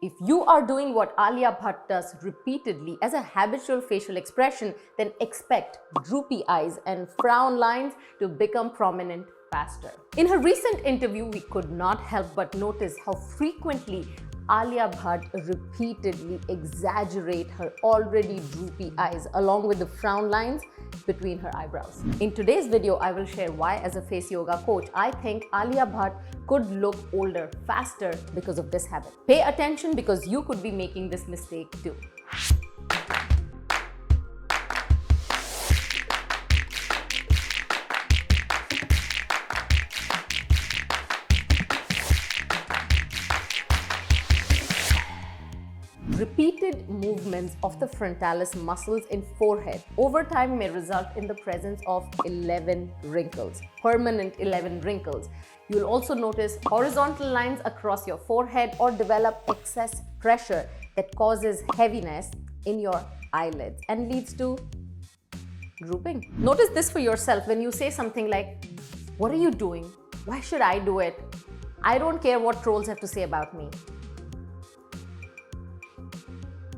If you are doing what Alia Bhatt does repeatedly as a habitual facial expression, then expect droopy eyes and frown lines to become prominent faster. In her recent interview, we could not help but notice how frequently Alia Bhatt repeatedly exaggerate her already droopy eyes along with the frown lines between her eyebrows. In today's video, I will share why as a face yoga coach, I think Alia Bhatt could look older faster because of this habit. Pay attention because you could be making this mistake too. Repeated movements of the frontalis muscles in forehead over time may result in the presence of 11 wrinkles, permanent 11 wrinkles. You'll also notice horizontal lines across your forehead or develop excess pressure that causes heaviness in your eyelids and leads to drooping. Notice this for yourself when you say something like, "What are you doing? Why should I do it? I don't care what trolls have to say about me."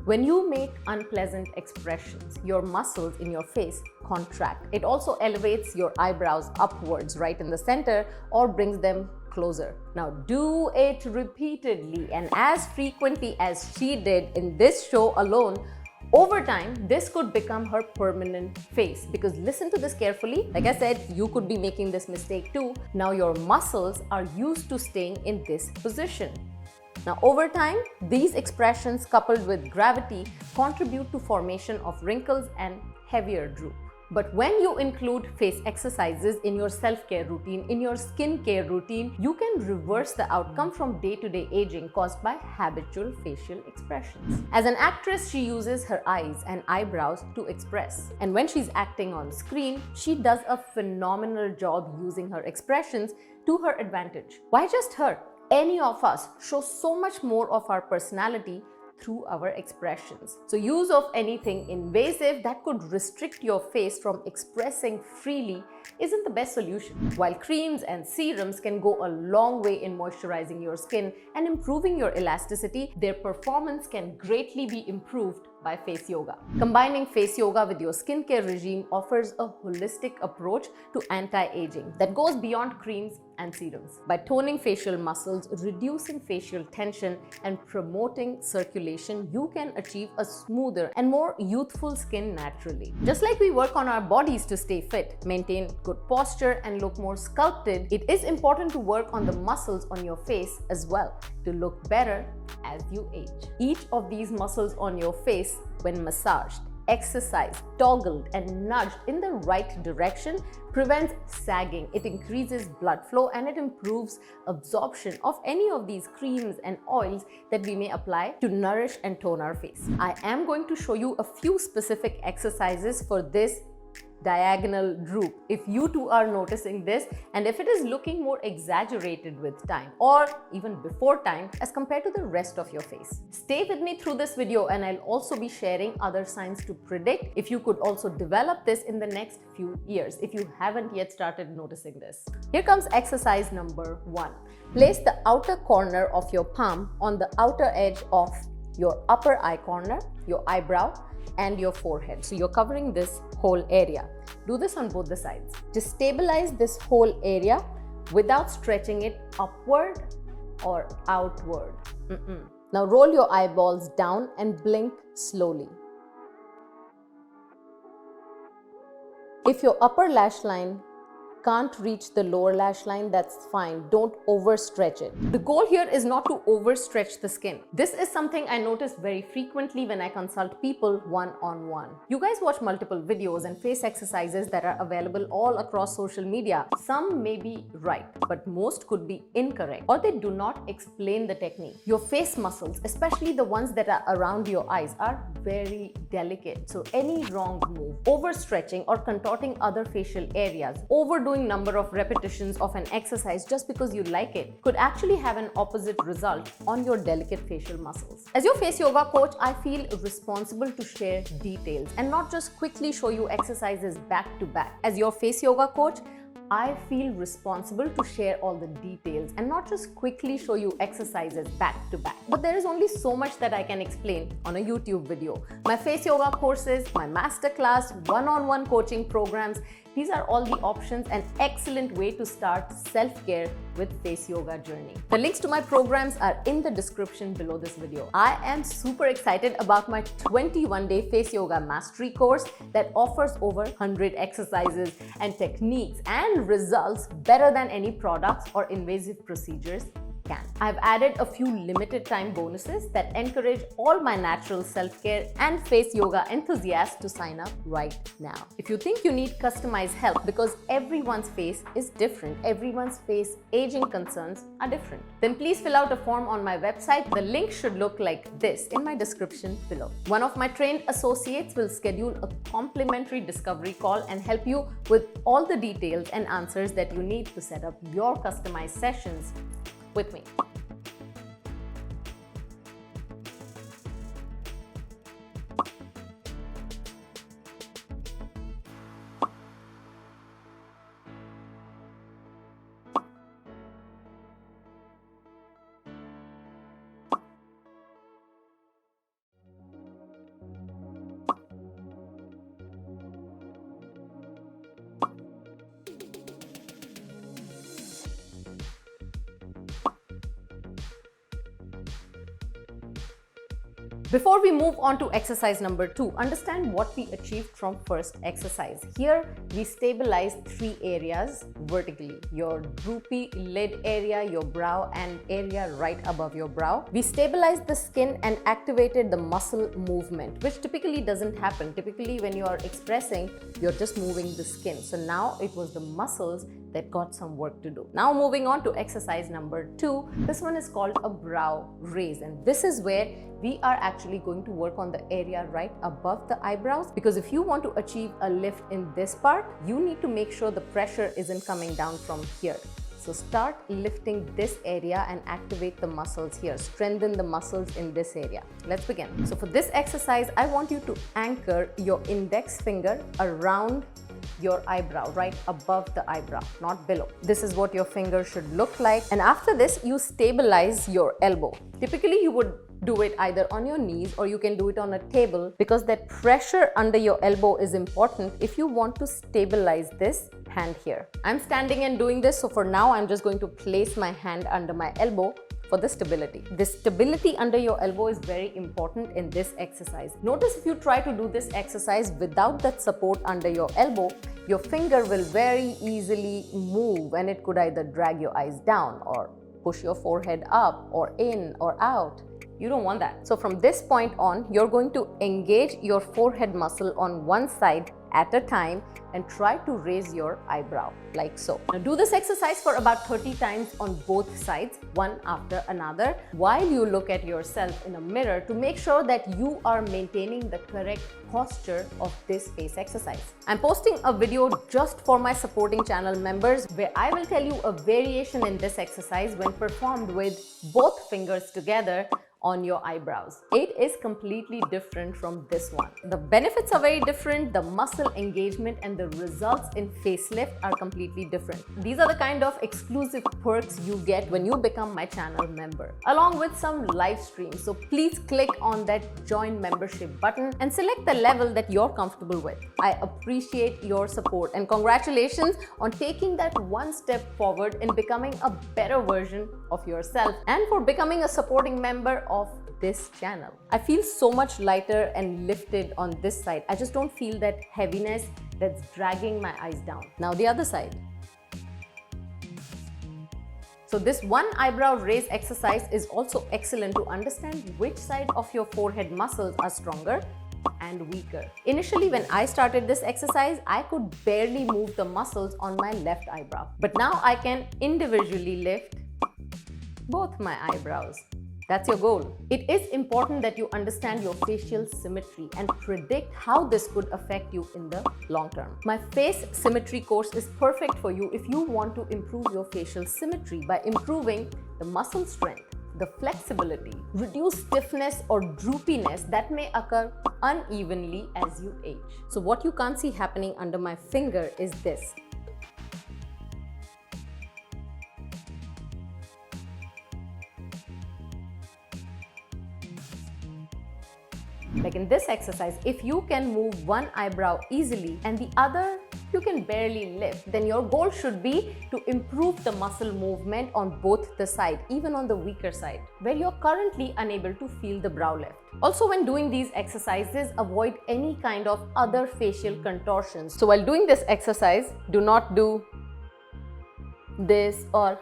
When you make unpleasant expressions, your muscles in your face contract. It also elevates your eyebrows upwards, right in the center, or brings them closer. Now do it repeatedly and as frequently as she did in this show alone. Over time, this could become her permanent face because listen to this carefully. Like I said, you could be making this mistake too. Now your muscles are used to staying in this position. Now, over time, these expressions coupled with gravity contribute to formation of wrinkles and heavier droop. But when you include face exercises in your self-care routine, in your skincare routine, you can reverse the outcome from day-to-day aging caused by habitual facial expressions. As an actress, she uses her eyes and eyebrows to express. And when she's acting on screen, she does a phenomenal job using her expressions to her advantage. Why just her? Any of us show so much more of our personality through our expressions. So use of anything invasive that could restrict your face from expressing freely isn't the best solution. While creams and serums can go a long way in moisturizing your skin and improving your elasticity, their performance can greatly be improved by face yoga. Combining face yoga with your skincare regime offers a holistic approach to anti-aging that goes beyond creams and serums. By toning facial muscles, reducing facial tension, and promoting circulation, you can achieve a smoother and more youthful skin naturally. Just like we work on our bodies to stay fit, maintain good posture, and look more sculpted, it is important to work on the muscles on your face as well to look better as you age. Each of these muscles on your face, when massaged, exercised, toggled, and nudged in the right direction, prevents sagging. It increases blood flow and it improves absorption of any of these creams and oils that we may apply to nourish and tone our face. I am going to show you a few specific exercises for this diagonal droop if you too are noticing this and if it is looking more exaggerated with time or even before time as compared to the rest of your face. Stay with me through this video and I'll also be sharing other signs to predict if you could also develop this in the next few years if you haven't yet started noticing this. Here comes exercise number 1. Place the outer corner of your palm on the outer edge of your upper eye corner, your eyebrow, and your forehead. So you're covering this whole area. Do this on both the sides. Just stabilize this whole area without stretching it upward or outward. Now roll your eyeballs down and blink slowly. If your upper lash line can't reach the lower lash line, that's fine. Don't overstretch it. The goal here is not to overstretch the skin. This is something I notice very frequently when I consult people one-on-one. You guys watch multiple videos and face exercises that are available all across social media. Some may be right, but most could be incorrect or they do not explain the technique. Your face muscles, especially the ones that are around your eyes, are very delicate. So any wrong move, overstretching or contorting other facial areas, overdoing number of repetitions of an exercise just because you like it could actually have an opposite result on your delicate facial muscles. As your face yoga coach, I feel responsible to share details and not just quickly show you exercises back to back. As your face yoga coach, I feel responsible to share all the details and not just quickly show you exercises back to back. But there is only so much that I can explain on a YouTube video. My face yoga courses, my masterclass, one-on-one coaching programs, these are all the options, an excellent way to start self-care with face yoga journey. The links to my programs are in the description below this video. I am super excited about my 21-day face yoga mastery course that offers over 100 exercises and techniques and results better than any products or invasive procedures can. I've added a few limited time bonuses that encourage all my natural self-care and face yoga enthusiasts to sign up right now. If you think you need customized help because everyone's face is different, everyone's face aging concerns are different, then please fill out a form on my website. The link should look like this in my description below. One of my trained associates will schedule a complimentary discovery call and help you with all the details and answers that you need to set up your customized sessions with me. Before we move on to exercise number 2, understand what we achieved from first exercise. Here, we stabilized 3 areas vertically: your droopy lid area, your brow, and area right above your brow. We stabilized the skin and activated the muscle movement, which typically doesn't happen. Typically, when you are expressing, you're just moving the skin. So now it was the muscles that got some work to do. Now moving on to exercise number 2. This one is called a brow raise, and this is where we are actually going to work on the area right above the eyebrows, because if you want to achieve a lift in this part, you need to make sure the pressure isn't coming down from here. So start lifting this area and activate the muscles here. Strengthen the muscles in this area. Let's begin. So for this exercise, I want you to anchor your index finger around your eyebrow, right above the eyebrow, not below. This is what your finger should look like. And after this, you stabilize your elbow. Typically, you would do it either on your knees or you can do it on a table, because that pressure under your elbow is important if you want to stabilize this hand here. I'm standing and doing this, so for now I'm just going to place my hand under my elbow for the stability. This stability under your elbow is very important in this exercise. Notice if you try to do this exercise without that support under your elbow, your finger will very easily move and it could either drag your eyes down or push your forehead up or in or out. You don't want that. So from this point on, you're going to engage your forehead muscle on one side at a time and try to raise your eyebrow like so. Now do this exercise for about 30 times on both sides, one after another, while you look at yourself in a mirror to make sure that you are maintaining the correct posture of this face exercise. I'm posting a video just for my supporting channel members where I will tell you a variation in this exercise when performed with both fingers together on your eyebrows. It is completely different from this one. The benefits are very different, the muscle engagement and the results in facelift are completely different. These are the kind of exclusive perks you get when you become my channel member, along with some live streams. So please click on that join membership button and select the level that you're comfortable with. I appreciate your support and congratulations on taking that one step forward in becoming a better version of yourself and for becoming a supporting member of this channel. I feel so much lighter and lifted on this side. I just don't feel that heaviness that's dragging my eyes down. Now the other side. So this one eyebrow raise exercise is also excellent to understand which side of your forehead muscles are stronger and weaker. Initially, when I started this exercise, I could barely move the muscles on my left eyebrow. But now I can individually lift both my eyebrows. That's your goal. It is important that you understand your facial symmetry and predict how this could affect you in the long term. My face symmetry course is perfect for you if you want to improve your facial symmetry by improving the muscle strength, the flexibility, reduce stiffness or droopiness that may occur unevenly as you age. So what you can't see happening under my finger is this. Like in this exercise, if you can move one eyebrow easily and the other you can barely lift, then your goal should be to improve the muscle movement on both the side, even on the weaker side, where you're currently unable to feel the brow lift. Also, when doing these exercises, avoid any kind of other facial contortions. So while doing this exercise, do not do this or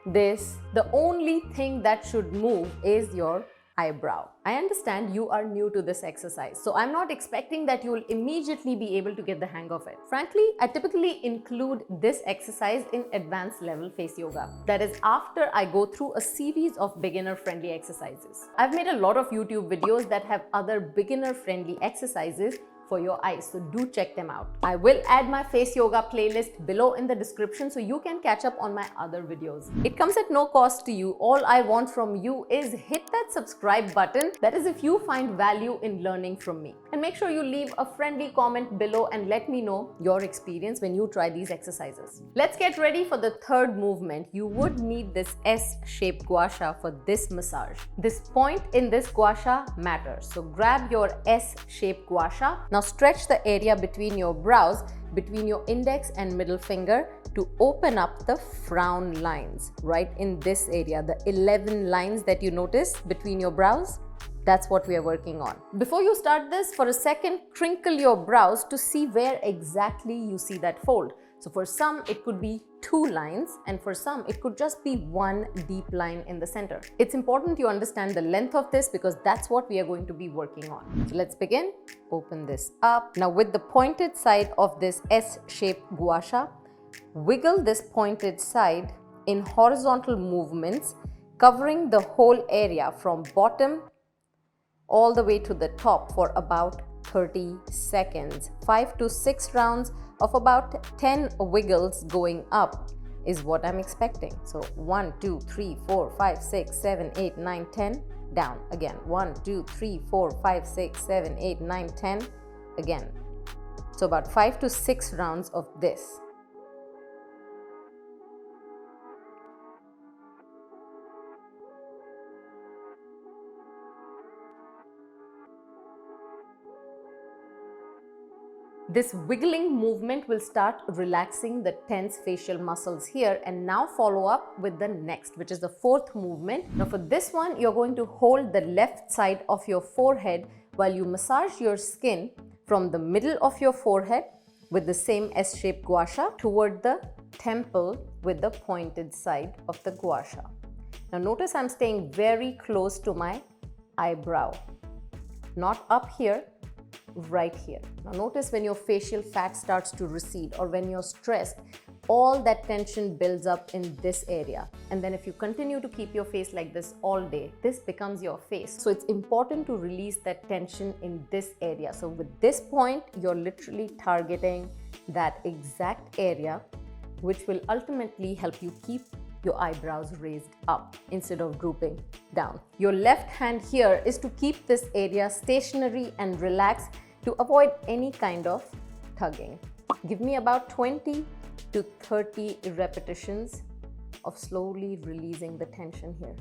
this. The only thing that should move is your eyebrow. I understand you are new to this exercise, so I'm not expecting that you will immediately be able to get the hang of it. Frankly, I typically include this exercise in advanced level face yoga. That is after I go through a series of beginner-friendly exercises. I've made a lot of YouTube videos that have other beginner-friendly exercises for your eyes, so do check them out. I will add my face yoga playlist below in the description so you can catch up on my other videos. It comes at no cost to you. All I want from you is hit that subscribe button. That is if you find value in learning from me. And make sure you leave a friendly comment below and let me know your experience when you try these exercises. Let's get ready for the third movement. You would need this S-shaped gua sha for this massage. This point in this gua sha matters. So grab your S-shaped gua sha. Now stretch the area between your brows, between your index and middle finger to open up the frown lines right in this area. The 11 lines that you notice between your brows, that's what we are working on. Before you start this, for a second, crinkle your brows to see where exactly you see that fold. So for some, it could be 2 lines, and for some, it could just be one deep line in the center. It's important you understand the length of this because that's what we are going to be working on. So let's begin. Open this up. Now with the pointed side of this S-shaped gua sha, wiggle this pointed side in horizontal movements, covering the whole area from bottom all the way to the top for about 30 seconds. 5 to 6 rounds of about 10 wiggles going up is what I'm expecting. So 1, 2, 3, 4, 5, 6, 7, 8, 9, 10. Down again. 1, 2, 3, 4, 5, 6, 7, 8, 9, 10. Again. So about 5 to 6 rounds of this. This wiggling movement will start relaxing the tense facial muscles here, and now follow up with the next, which is the fourth movement. Now for this one, you're going to hold the left side of your forehead while you massage your skin from the middle of your forehead with the same S-shaped gua sha toward the temple with the pointed side of the gua sha. Now notice I'm staying very close to my eyebrow, not up here, right here. Now notice when your facial fat starts to recede or when you're stressed, all that tension builds up in this area. And then if you continue to keep your face like this all day, this becomes your face. So it's important to release that tension in this area. So with this point, you're literally targeting that exact area, which will ultimately help you keep your eyebrows raised up instead of drooping down. Your left hand here is to keep this area stationary and relaxed to avoid any kind of tugging. Give me about 20 to 30 repetitions of slowly releasing the tension here.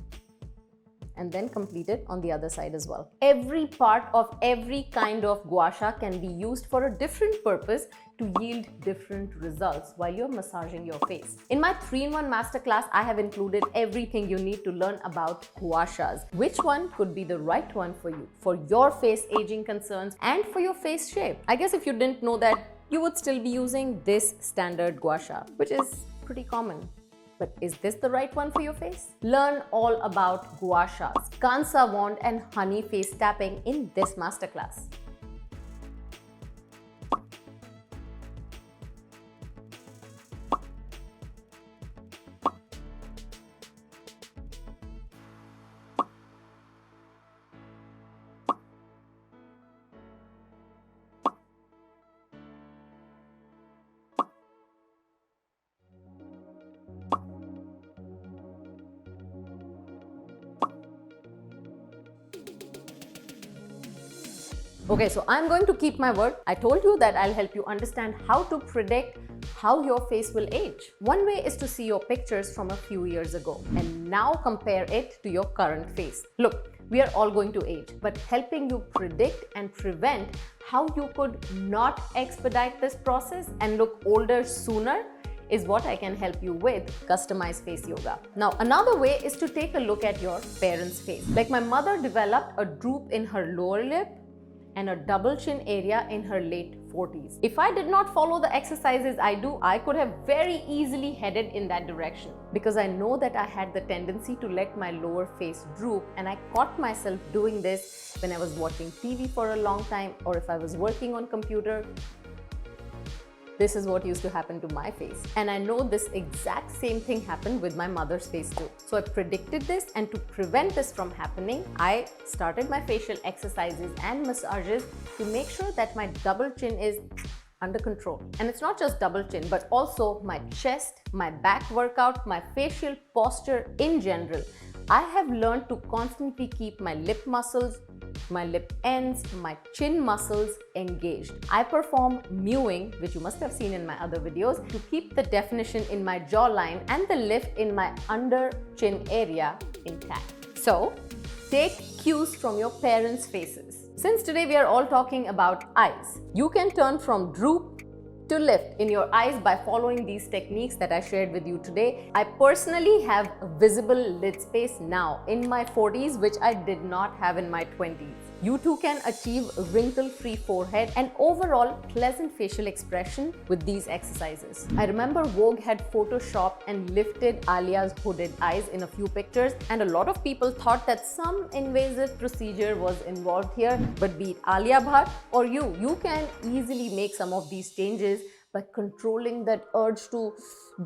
And then complete it on the other side as well. Every part of every kind of gua sha can be used for a different purpose to yield different results while you're massaging your face. In my 3-in-1 masterclass, I have included everything you need to learn about gua shas. Which one could be the right one for you, for your face aging concerns and for your face shape? I guess if you didn't know that, you would still be using this standard gua sha, which is pretty common. But is this the right one for your face? Learn all about gua shas, Kansa wand and honey face tapping in this masterclass. Okay, so I'm going to keep my word. I told you that I'll help you understand how to predict how your face will age. One way is to see your pictures from a few years ago and now compare it to your current face. Look, We are all going to age, but helping you predict and prevent how you could not expedite this process and look older sooner is what I can help you with customized face yoga. Now, another way is to take a look at your parents' face. Like my mother developed a droop in her lower lip and a double chin area in her late 40s. If I did not follow the exercises I do, I could have very easily headed in that direction, because I know that I had the tendency to let my lower face droop, and I caught myself doing this when I was watching TV for a long time, or if I was working on computer. This is what used to happen to my face. And I know this exact same thing happened with my mother's face too. So I predicted this, and to prevent this from happening, I started my facial exercises and massages to make sure that my double chin is under control. And it's not just double chin, but also my chest, my back workout, my facial posture in general. I have learned to constantly keep my lip muscles, my lip ends, my chin muscles engaged. I perform mewing, which you must have seen in my other videos, to keep the definition in my jawline and the lift in my under chin area intact. So, take cues from your parents' faces. Since today we are all talking about eyes, you can turn from droop to lift in your eyes by following these techniques that I shared with you today. I personally have visible lid space now in my 40s, which I did not have in my 20s. You too can achieve wrinkle-free forehead and overall pleasant facial expression with these exercises. I remember Vogue had photoshopped and lifted Alia's hooded eyes in a few pictures, and a lot of people thought that some invasive procedure was involved here. But be it Alia Bhatt or you can easily make some of these changes by controlling that urge to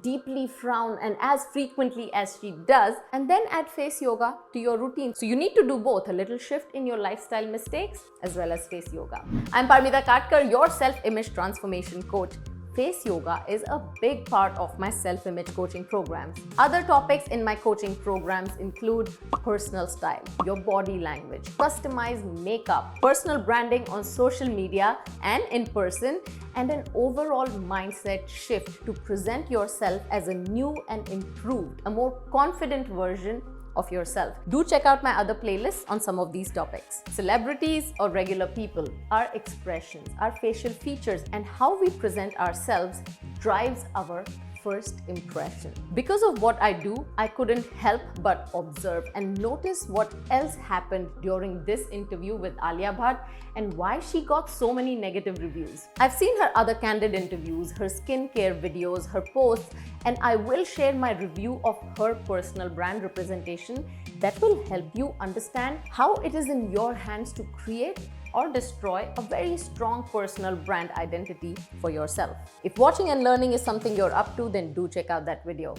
deeply frown and as frequently as she does, and then add face yoga to your routine. So you need to do both, a little shift in your lifestyle mistakes as well as face yoga. I'm Parmita Katkar, your self-image transformation coach. Face yoga is a big part of my self-image coaching programs. Other topics in my coaching programs include personal style, your body language, customized makeup, personal branding on social media and in person, and an overall mindset shift to present yourself as a new and improved, a more confident version of yourself. Do check out my other playlists on some of these topics. Celebrities or regular people, our expressions, our facial features, and how we present ourselves drives our first impression. Because of what I do, I couldn't help but observe and notice what else happened during this interview with Alia Bhatt and why she got so many negative reviews. I've seen her other candid interviews, her skincare videos, her posts, and I will share my review of her personal brand representation that will help you understand how it is in your hands to create or destroy a very strong personal brand identity for yourself. If watching and learning is something you're up to, then do check out that video.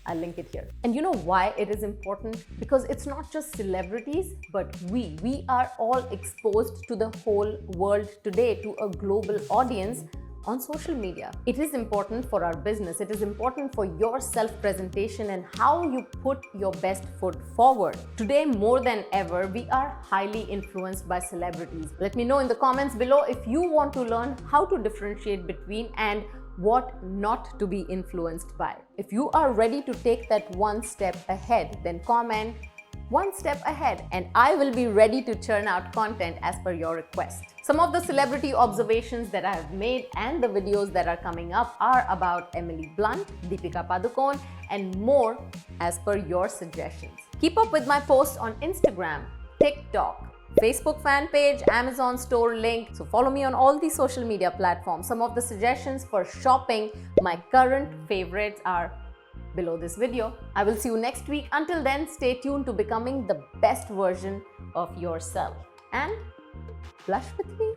I'll link it here. And you know why it is important? Because it's not just celebrities, but we are all exposed to the whole world today, to a global audience on social media. It is important for our business. It is important for your self-presentation and how you put your best foot forward. Today, more than ever, we are highly influenced by celebrities. Let me know in the comments below if you want to learn how to differentiate between and what not to be influenced by. If you are ready to take that one step ahead, then comment one step ahead, and I will be ready to churn out content as per your request. Some of the celebrity observations that I have made and the videos that are coming up are about Emily Blunt, Deepika Padukone, and more as per your suggestions. Keep up with my posts on Instagram, TikTok, Facebook fan page, Amazon store link. So follow me on all these social media platforms. Some of the suggestions for shopping my current favorites are below this video. I will see you next week. Until then, stay tuned to becoming the best version of yourself. And blush with me.